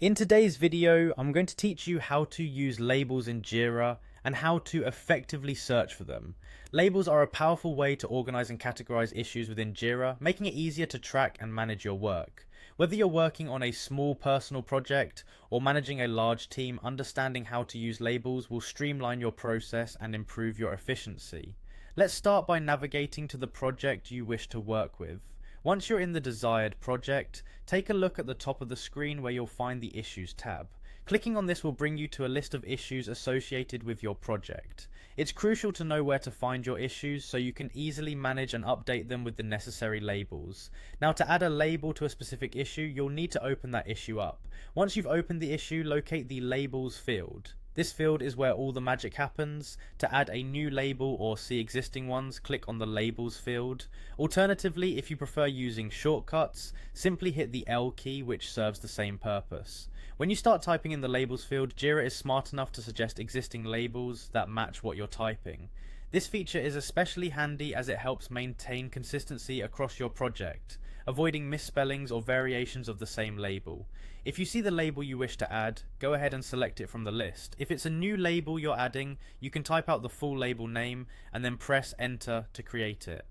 In today's video, I'm going to teach you how to use labels in Jira and how to effectively search for them. Labels are a powerful way to organize and categorize issues within Jira, making it easier to track and manage your work. Whether you're working on a small personal project or managing a large team, understanding how to use labels will streamline your process and improve your efficiency. Let's start by navigating to the project you wish to work with. Once you're in the desired project, take a look at the top of the screen where you'll find the Issues tab. Clicking on this will bring you to a list of issues associated with your project. It's crucial to know where to find your issues so you can easily manage and update them with the necessary labels. Now, to add a label to a specific issue, you'll need to open that issue up. Once you've opened the issue, locate the Labels field. This field is where all the magic happens. To add a new label or see existing ones, click on the Labels field. Alternatively, if you prefer using shortcuts, simply hit the L key, which serves the same purpose. When you start typing in the Labels field, Jira is smart enough to suggest existing labels that match what you're typing. This feature is especially handy as it helps maintain consistency across your project, avoiding misspellings or variations of the same label. If you see the label you wish to add, go ahead and select it from the list. If it's a new label you're adding, you can type out the full label name and then press enter to create it.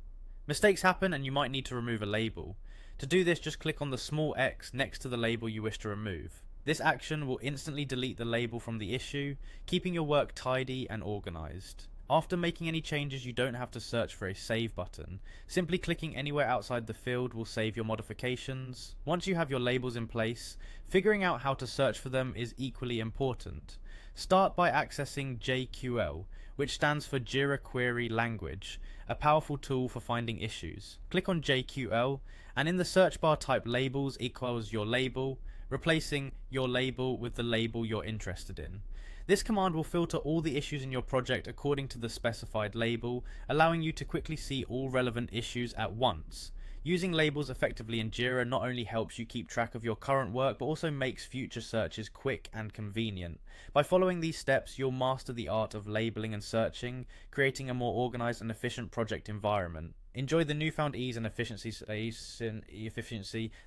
Mistakes happen and you might need to remove a label. To do this, just click on the small X next to the label you wish to remove. This action will instantly delete the label from the issue, keeping your work tidy and organized. After making any changes, you don't have to search for a save button. Simply clicking anywhere outside the field will save your modifications. Once you have your labels in place, figuring out how to search for them is equally important. Start by accessing JQL, which stands for Jira Query Language, a powerful tool for finding issues. Click on JQL, and in the search bar type labels equals your label, replacing your label with the label you're interested in. This command will filter all the issues in your project according to the specified label, allowing you to quickly see all relevant issues at once. Using labels effectively in Jira not only helps you keep track of your current work, but also makes future searches quick and convenient. By following these steps, you'll master the art of labeling and searching, creating a more organized and efficient project environment. Enjoy the newfound ease and efficiency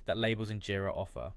that labels in Jira offer.